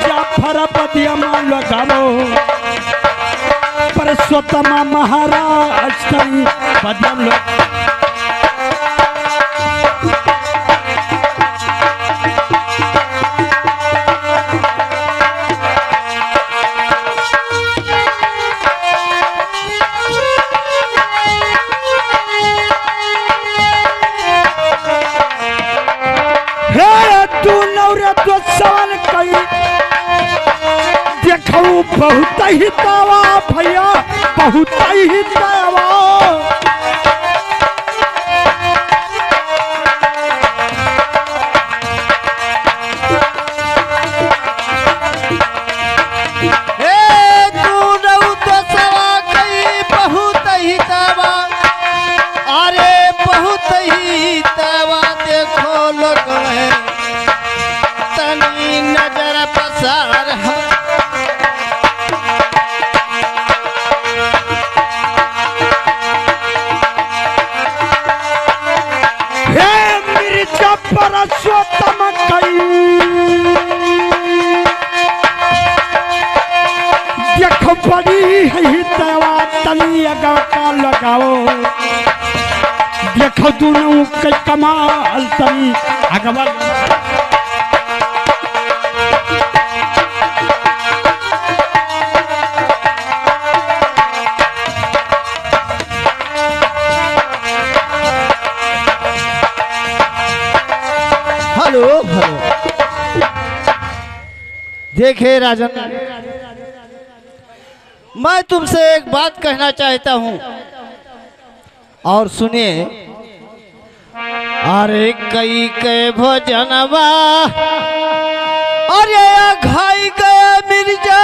जाफर पदियम लगावो परसोत्तम महाराज कई पदियम बहुत ही दावा भैया बहुत ही दावा बहुत ही दावा अरे बहुत ही दावा देखो लोग तनी नजर पसार परसोत्तम कई देख बड़ी है देवा तनी का लगाओ देखो दोनों के कमाल तनी अगवा देखे राजन, मैं तुमसे एक बात कहना चाहता हूं और सुनिए। अरे कई के भोजनवा अरे घाई गए मिर्जा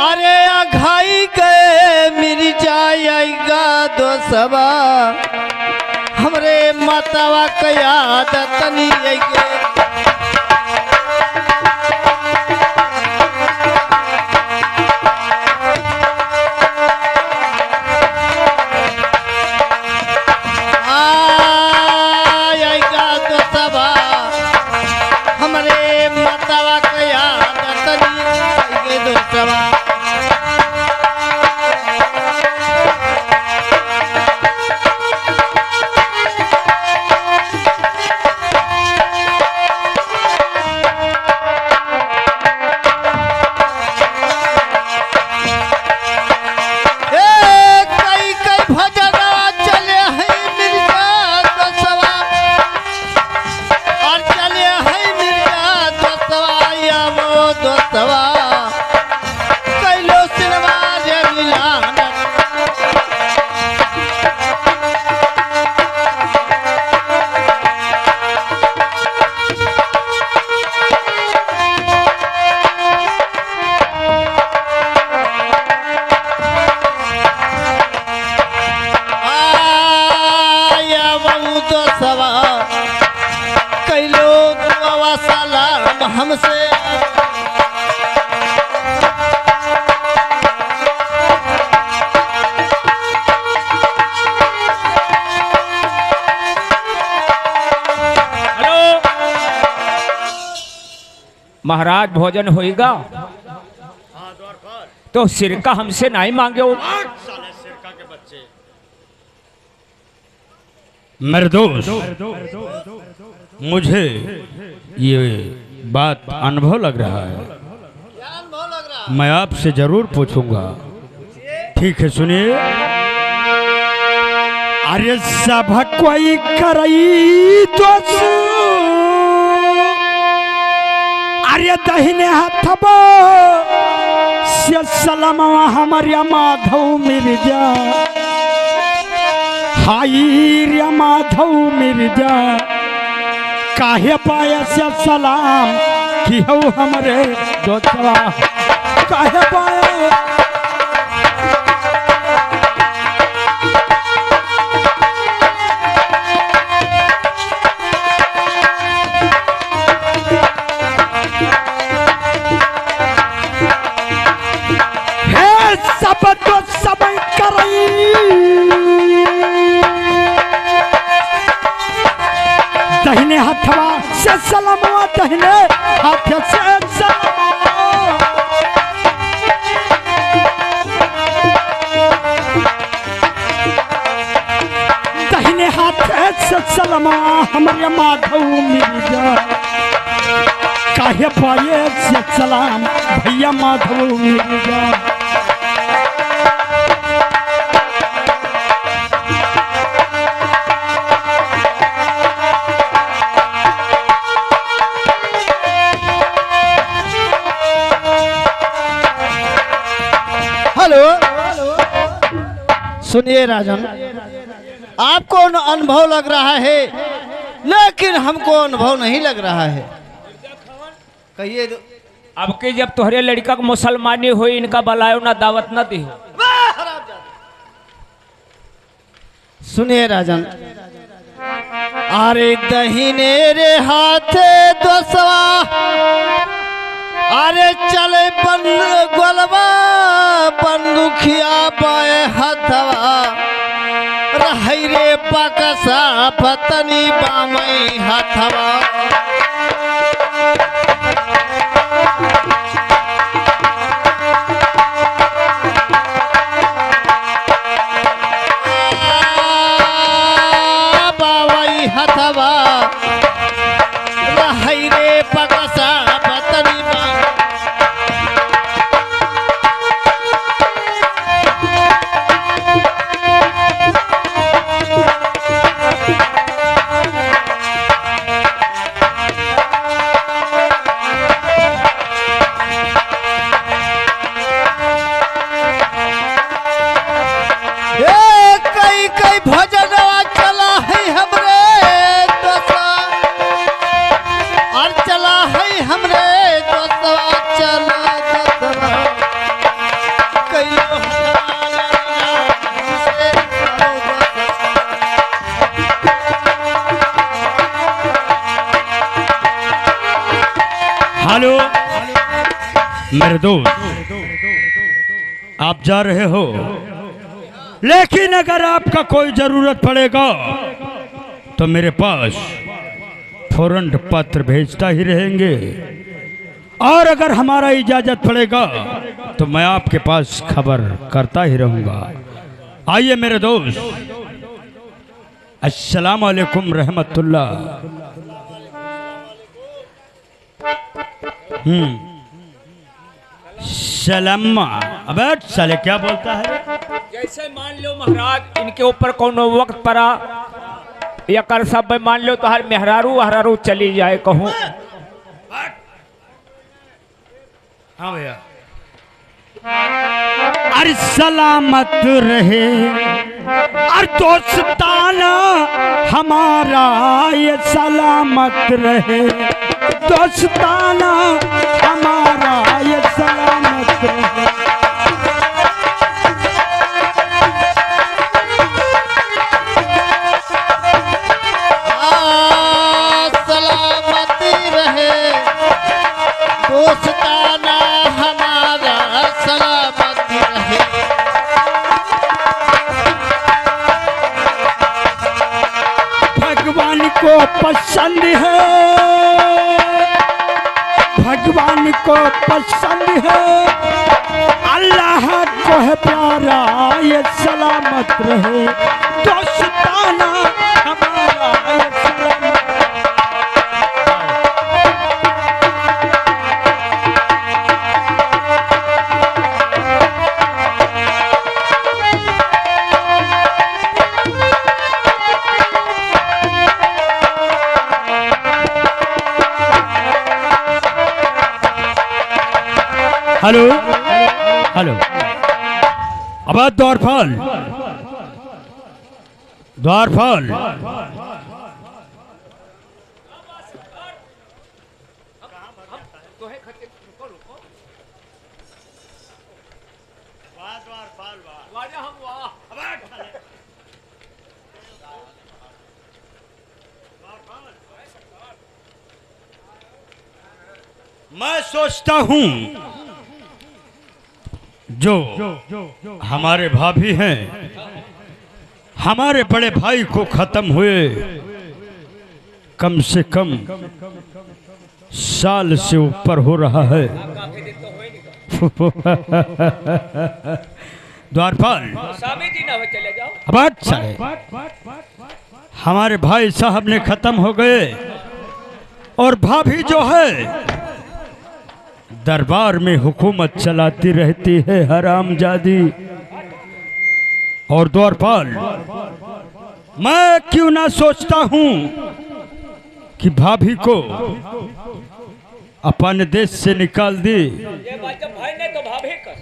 अरे घाई गए मिर्जा आएगा दोसवा हमरे मातावा का याद तनी आएगे हमसे महाराज भोजन होएगा तो सिरका हमसे नहीं मांगे हो। मेरे दोस्त, मुझे ये बात अनुभव लग रहा है, मैं आपसे जरूर पूछूंगा। ठीक है, सुनिए। अरे सब कोई करई दोस्त अरे दहिने हाथबो से सलाम हमारे माधव मिर्जा हाई रे माधव मिर्जा काहे पाया से सलाम कि हो हमरे दोस्तवा काहे पाया सब तो समय करई दहिने हथवा से सलामवा दहिने हाथ से सलाम, दाहिने हाथ से सलमा हमारे माधव मिर्जा, काहे पाए से सलाम भैया माधव मिर्जा। हेलो, सुनिए राजन, आपको अनुभव लग रहा है लेकिन हमको अनुभव नहीं लग रहा है। कहिए अब के जब तुहरे लड़का को मुसलमानी हुई, इनका बलायो ना दावत ना दी। सुनिए राजन, अरे दहीने रे हाथ दोसवा, अरे चले बंद गोलवा बंदुखिया पाए हथवा, रही रे पकसा पतनी बामई हथवा। बावई हथवा, रही रे पकसा पतनी भजनवा चला है हमरे दोस्तवा, और चला है हमरे दोस्तवा, चला दोस्तवा कइलो हेलो मेरे दोस्त, आप जा रहे हो, लेकिन अगर आपका कोई जरूरत पड़ेगा तो मेरे पास फौरन पत्र भेजता ही रहेंगे, और अगर हमारा इजाजत पड़ेगा तो मैं आपके पास खबर करता ही रहूंगा। आइए मेरे दोस्त, अस्सलाम वालेकुम रहमतुल्लाह। सलामा। अबे साले क्या बोलता है? जैसे मान लो महाराज इनके ऊपर कोनो वक्त पड़ा या कर सब मान लो तो हर मेहरारू हरारू चली जाए कहूँ। हाँ भैया। अरे सलामत रहे और दोस्ताना हमारा ये सलामत रहे, दोस्ताना हमारा ये सलामत रहे। सलामती रहे, दोस्ताना हमारा सलामती रहे। भगवान को पसंद है, भगवान को पसंद है, अल्लाह को है प्यारा ये सलामत रहे, दोस्ताना हमारा ये सलामत। हेलो हेलो, अब द्वारपाल द्वारपाल, मैं सोचता हूँ जो हमारे भाभी हैं, हमारे बड़े भाई को खत्म हुए कम से कम साल से ऊपर हो रहा है। द्वारपाल स्वामी जी ना हो चले जाओ। अब अच्छा है, हमारे भाई साहब ने खत्म हो गए और भाभी जो है दरबार में हुकूमत चलाती रहती है हरामजादी। और द्वारपाल मैं क्यों ना सोचता हूं कि भाभी को अपने देश से निकाल दी। ये बात जब भाई ने तो भाभी कर।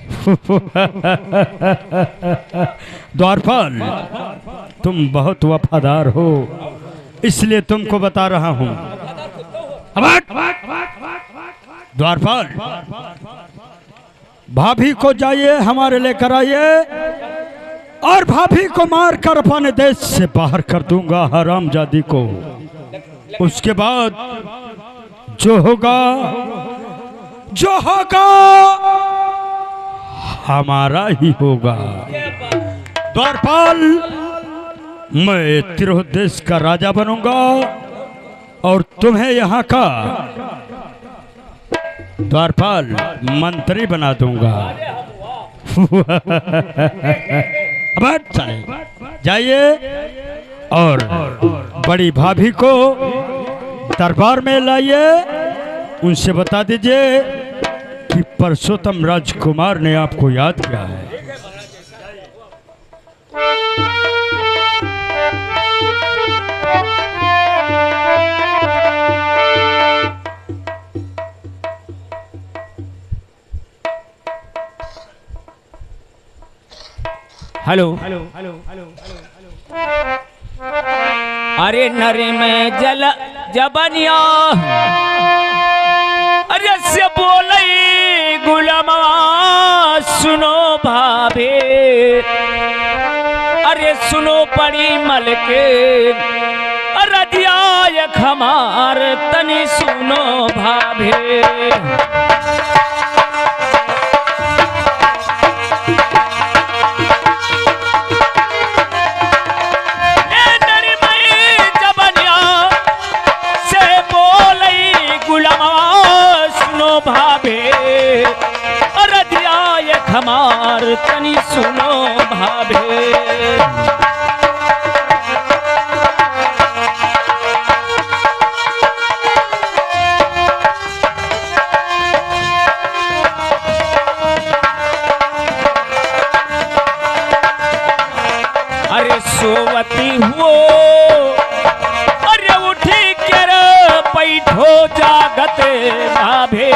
द्वारपाल तुम बहुत वफादार हो, इसलिए तुमको बता रहा हूं। द्वारपाल भाभी को जाइए हमारे लेकर आइए और भाभी को मारकर अपने देश से बाहर कर दूंगा हरामजादी को। उसके बाद जो होगा हमारा ही होगा। द्वारपाल मैं तिरोदेश का राजा बनूंगा और तुम्हें यहाँ का द्वारपाल मंत्री बना दूंगा। अब जाइए और बड़ी भाभी को दरबार में लाइए, उनसे बता दीजिए कि परसोत्तम राजकुमार ने आपको याद किया है। हेलो। अरे नरे में जल जबनिया अरे से बोलई गुलामा सुनो भाभे, अरे सुनो पड़ी मल के रजिया खमार तनी सुनो भाभे। हमार तनी सुनो भाभे। अरे सोवती हुओ अरे उठी कर पैठो जागत भाभे,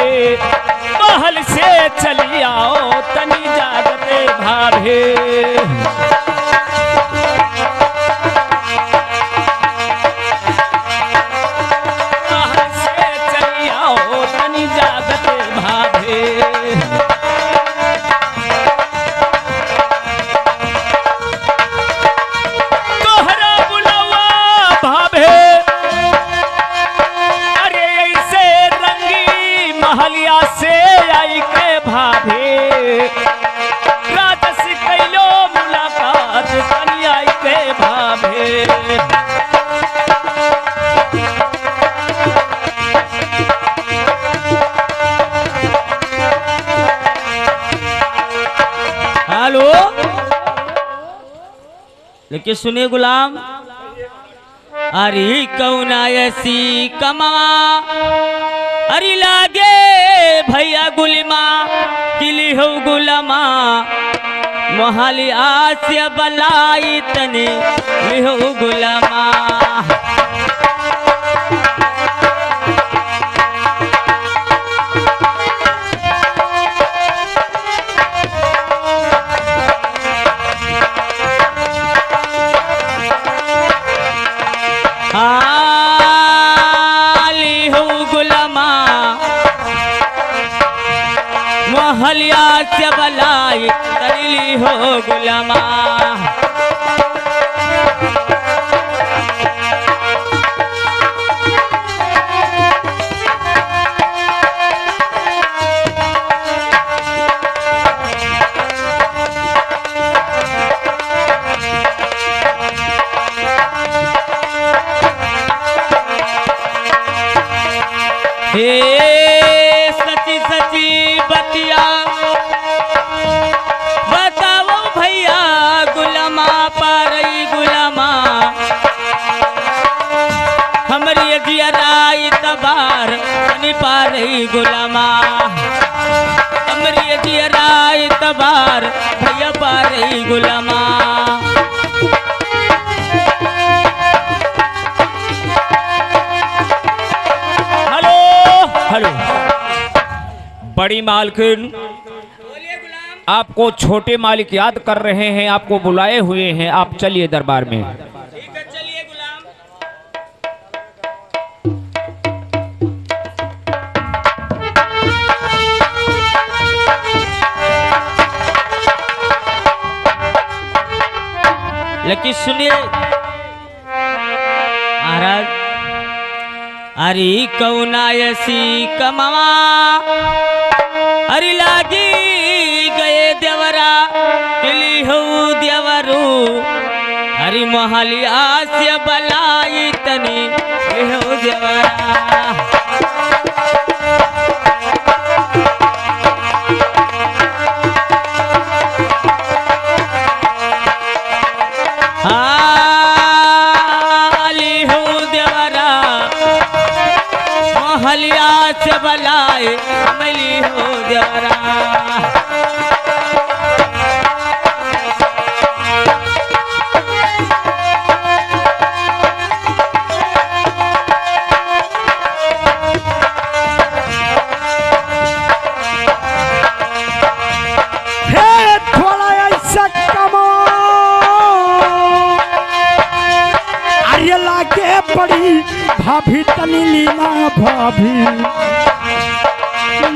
महल से चली आओ तनी जागते भाभे। महल से चली आओ तनी जागते भाभे। तोहरा बुलावा भाभे, अरे ऐसे रंगी महलिया से आई के भाभे, राजस कैलो मुलाकात तनी आई के भाभे। हेलो, लेकिन सुनिए गुलाम, अरे कौना ऐसी कमा अरे लागे भैया गुलिमा किली हो गुलामा, मोहाली आसिया बलाई तने लिहो गुलामा। महलिया से बलाई तली हो गुलामा। हे पारई गुलामा हमरी जियराई तबार भैया पारई गुलामा हेलो हेलो बड़ी मालकिन आपको छोटे मालिक याद कर रहे हैं, आपको बुलाए हुए हैं, आप चलिए दरबार में। ठीक है चलिए गुलाम। लेकिन सुनिए महाराज, अरे कौनायसी कमावा अरे लागी गए देवरा किली हो देवरू अरे मोहलिया से बलाई तनी हो देवरा मोहलिया से बलाए मिली हो देवरा थोड़ा ऐसा कमो अरे लागे पड़ी भाभी तनी लीना भाभी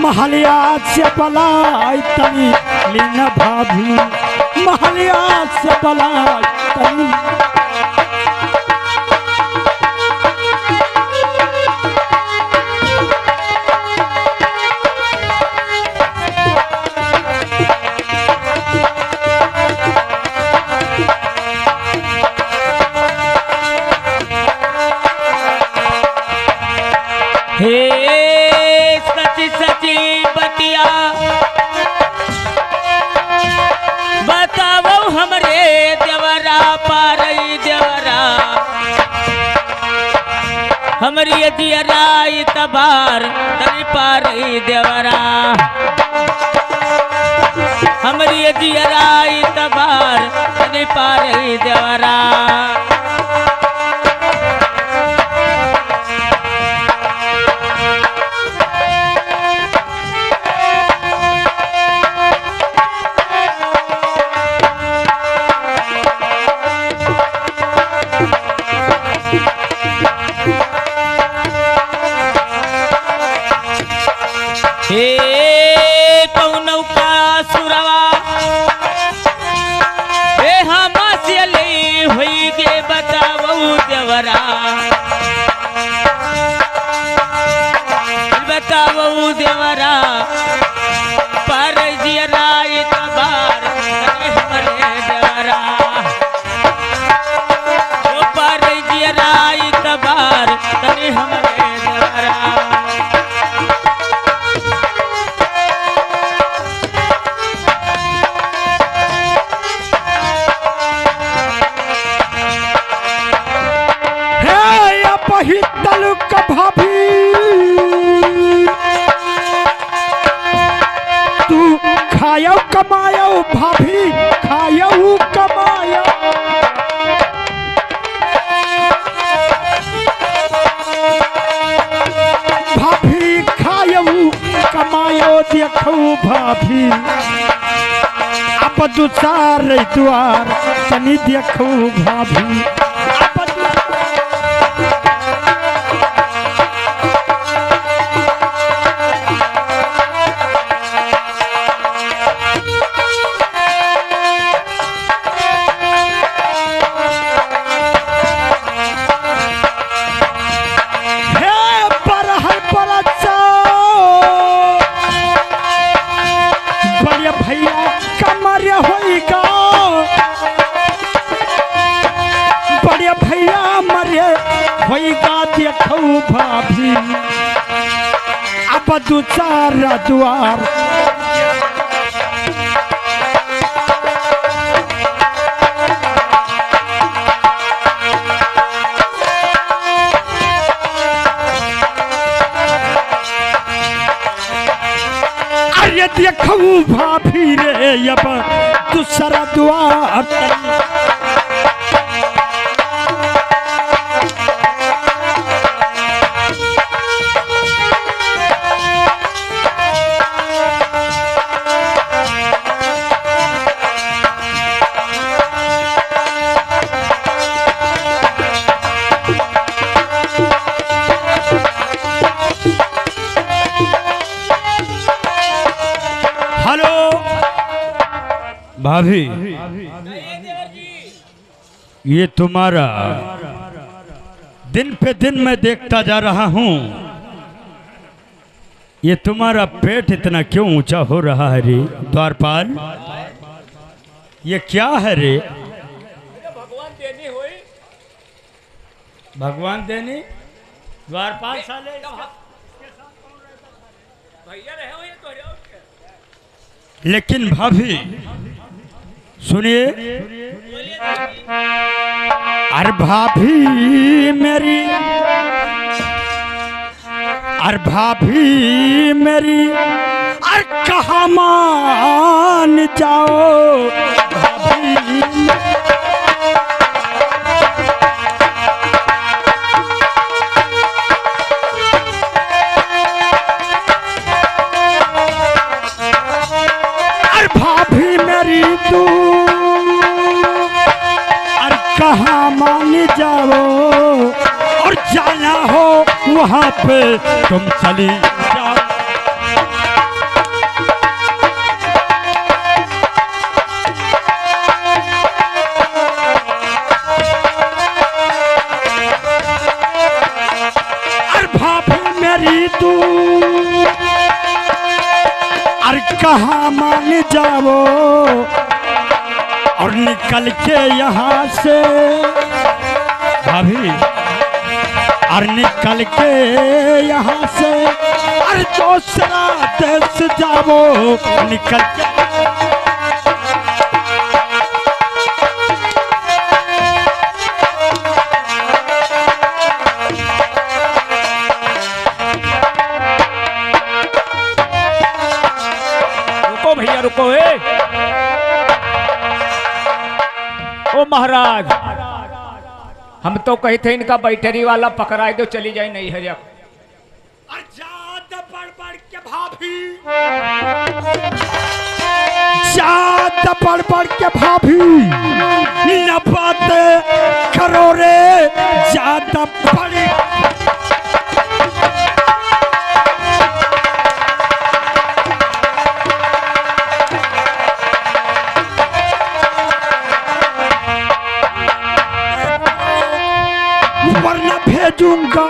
महलिया से बलाई तनी लीना भाभी महलिया से बलाई तनी हे सची सची बतिया बताओ हमरे देवरा पारई देवरा हमरी दियराई तबार तनी पारई देवरा हमरी दियराई तबार तनी पारई देवरा हे कौनौ का सुरवा हे हम से ले होई गे बताओ देवरा बताओ देवरा पर जियराई तबार हमरे देवरा ओ पर जियराई तबार तने हमरे देवरा वही तलु का भाभी तू खायो कमायो भाभी खायो कमायो भाभी खायो कमायो देखो भाभी अब दुसार द्वार तनी देखो भाभी देखो भाभी अब दुसारा द्वार देखूं भाभी रे अब दूसरा द्वार भाभी ये तुम्हारा दिन पे दिन मैं देखता जा रहा हूँ, ये तुम्हारा पेट इतना क्यों ऊंचा हो रहा है रे द्वारपाल? ये क्या है रे? भगवान देनी हुई, भगवान देनी द्वारपाल साले भैया रहे हो ये तो लेकिन भाभी सुनिए, अरे भाभी मेरी, अरे भाभी मेरी, अरे कहाँ मान जाओ भाभी तू और कहाँ मान जाओ और जाना हो वहाँ पे तुम चली जाओ। और भाभी मेरी तू और कहाँ मान जाओ और निकल के यहाँ से भाभी, और निकल के यहाँ से और दूसरा देश जाओ निकल के। रुको भैया रुको, ओ महाराज, हम तो कहे थे इनका बैटरी वाला पकड़ाए दो, चली जाए नहीं है ज्यादा बढ़ के भाभी, ज्यादा बढ़ के भाभी न बातें करो रे, ज्यादा बढ़ भेजूंगा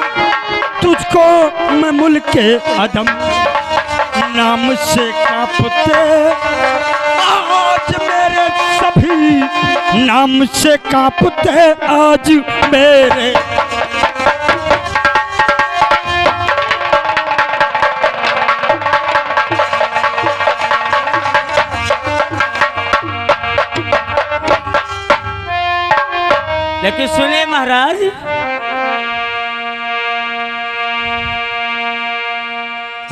तुझको मैं मुल्क के अदम, नाम से कांपते आज मेरे सभी, नाम से कांपते आज मेरे। लेकिन सुने महाराज,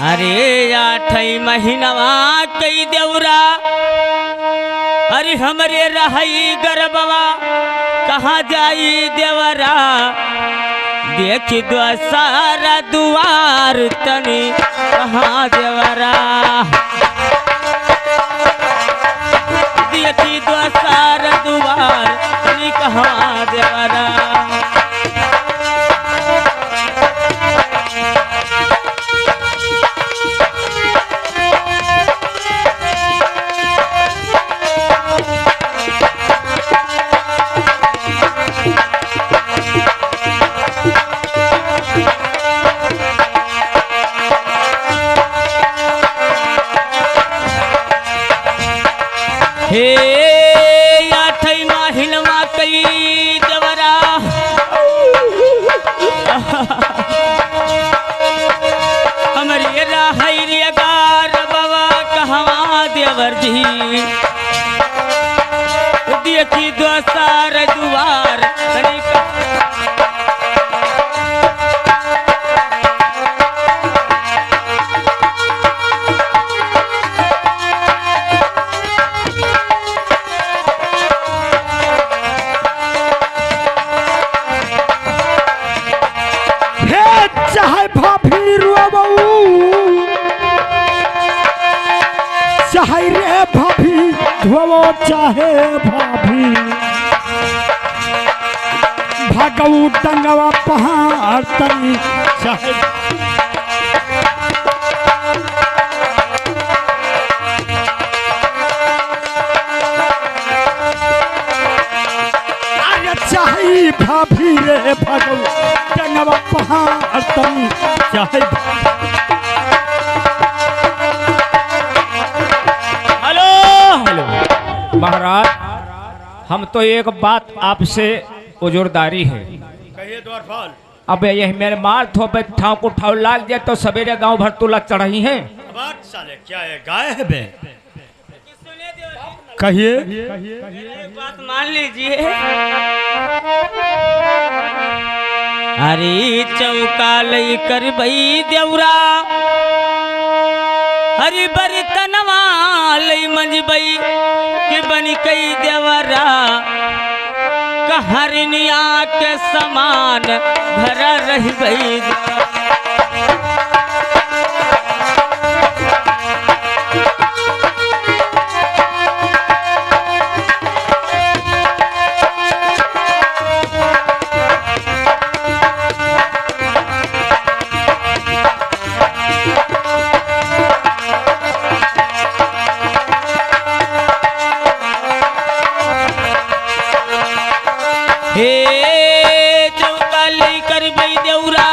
अरे 8 महीनवा कई देवरा, अरे हमरे रही गरबवा कहाँ जाई देवरा, देखी दो सारा दुआर तनी कहाँ देवरा, देखी दो सारा दुआर तनी कहाँ देवरा। हे 8 महीनवा कई देवरा, हाय रे भाभी धोवो चाहे भाभी भागऊ टंगवा पहाड़ तनी चाहे अरे चाहे भाभी रे भागऊ टंगवा पहाड़ तनी चाहे हेलो हेलो महाराज, हम तो एक बात आपसे उजुरदारी है। कहिए द्वारपाल। अब यही मेरे मार थोपे ठाव को ठाव लाग जाए तो सवेरे गांव भर तुला चढ़ी है। बात साले क्या है, गाय है बे? कहिए। एक बात मान लीजिए। अरे चौका लई कर बई देवरा, हरी बर्तनवा लई मंजबई के बन कई देवरा, कहरनिया के समान घर रह गई। हे चौका लई कर बई देवरा,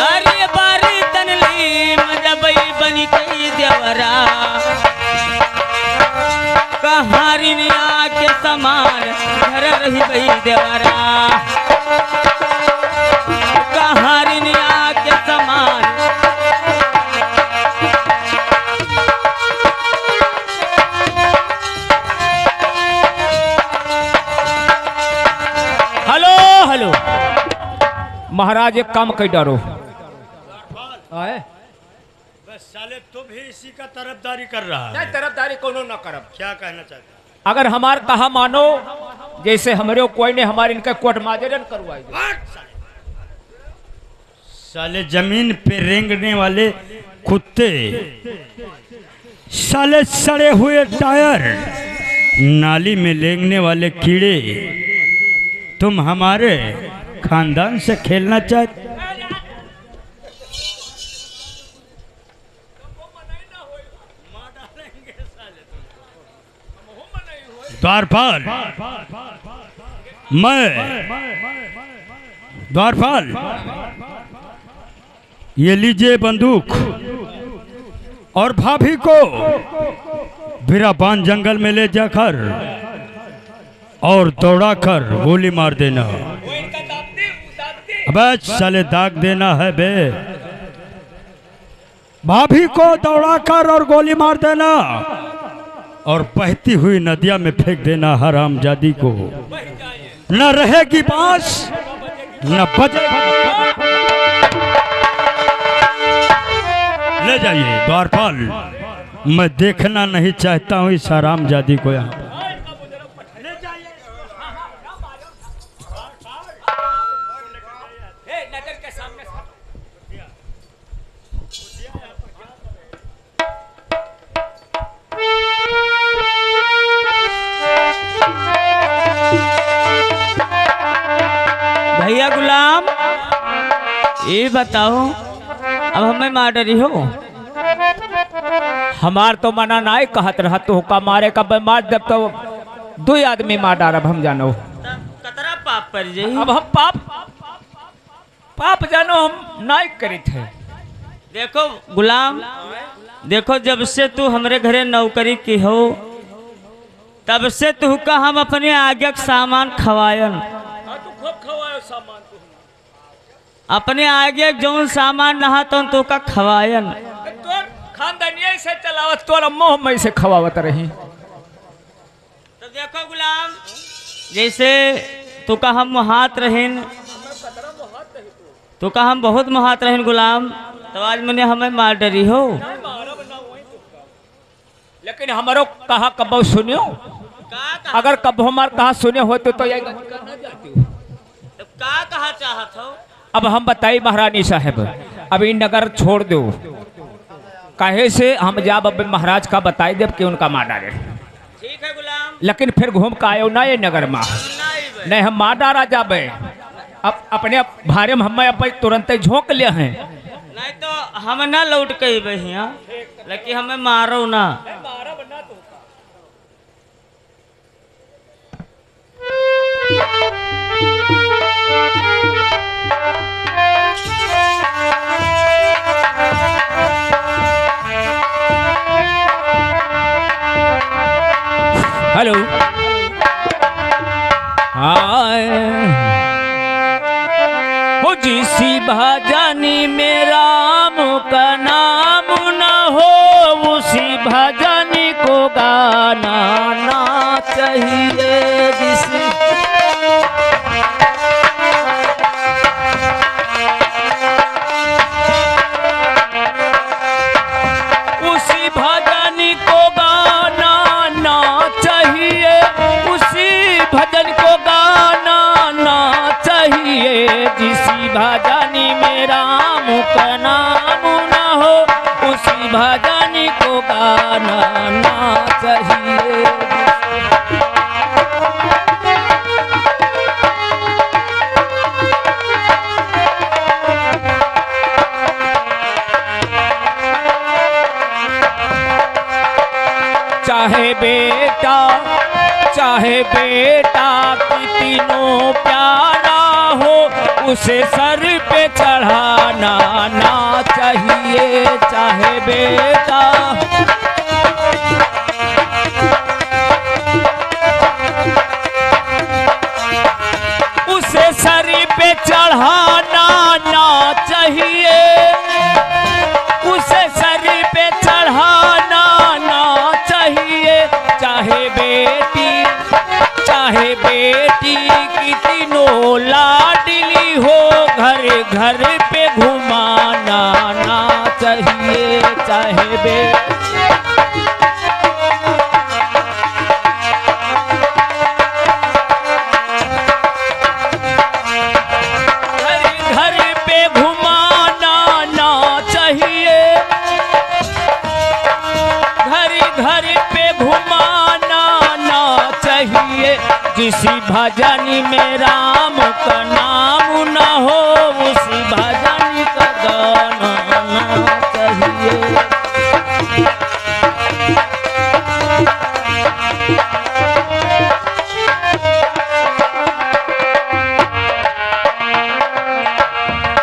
अरे बर्तन लई मंजबई बन कई देवरा, कहारिनिया के समान घर रही गई देवरा, कहारिनिया के समान। हेलो हेलो महाराज, एक काम कर डारो। आए बस साले तू भी इसी का तरफदारी कर रहा है। तरफदारी कोनो न करब। क्या कहना चाहता अगर हमार कहा मानो, जैसे हमारे कोई ने हमारे इनका कोर्ट माजरन करवाई दे। है? साले जमीन पे रेंगने वाले कुत्ते, साले सड़े हुए टायर, नाली में लेंगने वाले कीड़े, तुम हमारे खानदान से खेलना चाहते? द्वारपाल, मैं द्वारपाल, ये लीजिए बंदूक और भाभी को बिराबान जंगल में ले जाकर और दौड़ाकर गोली मार देना। अबे साले दाग देना है बे। भाभी को दौड़ाकर और गोली मार देना और बहती हुई नदिया में फेंक देना हरामजादी को। न रहेगी बांस न बजेगा। ले जाइए द्वारपाल, मैं देखना नहीं चाहता हूँ इस हरामजादी को यहाँ। भैया गुलाम, ये बताओ अब हमें मार डरी हो? हमार तो मना ना कहत रहा तो का मारे का मार जब तो दो आदमी मार डारब हम जानो। कतरा पाप पर जाई। अब हम पाप जानो हम ना करी थे। देखो गुलाम, देखो जब से तू हमरे घरे नौकरी की हो, तब से तू का हम अपने आगे के सामान खवायन, अपने आगे जौन सामान नहा तो का खवायन। खानदानिया से चलावत तोरा मोह में से खवावत रही। तो देखो गुलाम, जैसे तू का हम मुहात रहीन, तू का हम बहुत मुहात रहीन गुलाम, तो आज मैंने हमें मार डरी हो। लेकिन हमारो कहा कब सुनियो, अगर कब हमार कहा सुने होते तो यही करना चाहती हूँ। तो का कहा चाहत हो? अब हम बताइए महारानी साहब, अब इन नगर छोड़ दो कहे से हम जाब अब महाराज का बताई देव कि उनका मार डाले। ठीक है गुलाम। लेकिन फिर घूम के आयो ना ये नगर में नहीं हम मार डारा जाबे। अब अपने भारे में हम तुरंत झोंक ले हैं। नहीं तो हम ना लौट के यहाँ, लेकिन हमें मारो ना। हेलो हाय हो जिसी भजनी में राम का नाम न हो उसी भजनी को गाना ना चाहिए। जिसी उसी भजनी को गाना ना चाहिए, उसी भजन को गाना ना चाहिए। जिसी भजनी में राम का नाम ना हो उसी भजनी को गाना ना चाहिए। चाहे बेटा कितनों प्यारा हो उसे सर पे चढ़ाना ना चाहिए। चाहे बेटा उसे सर पे चढ़ाना ना चाहिए, उसे सर पे चढ़ाना ना चाहिए। चाहे बेटी कितनों लाडली हो घर घर पे घुमाना ना चाहिए। चाहे घर पे घुमाना ना चाहिए, घर पे घुमाना ना चाहिए। जिसी भजनी में राम का नाम ना हो उसी भजनी का गाना ना चाहिए।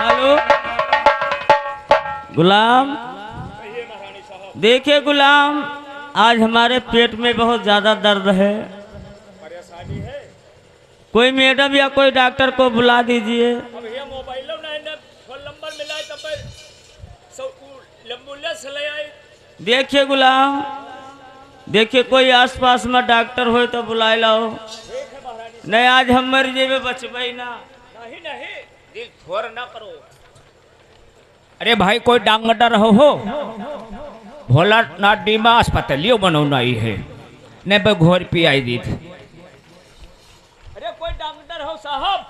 हेलो गुलाम, देखिए गुलाम, आज हमारे पेट में बहुत ज़्यादा दर्द है। कोई मैडम या कोई डॉक्टर को बुला दीजिए। देखिए गुलाम, देखिए कोई आसपास में डॉक्टर हो तो बुला लाओ। नहीं आज हम मर जेबे बचबे ना। नहीं दिल थोर ना करो। अरे भाई कोई डॉक्टर हो भोला ना डीमा अस्पतालियों बनौना ही है ने घोर पियाई दी थी। अरे कोई डॉक्टर हो साहब।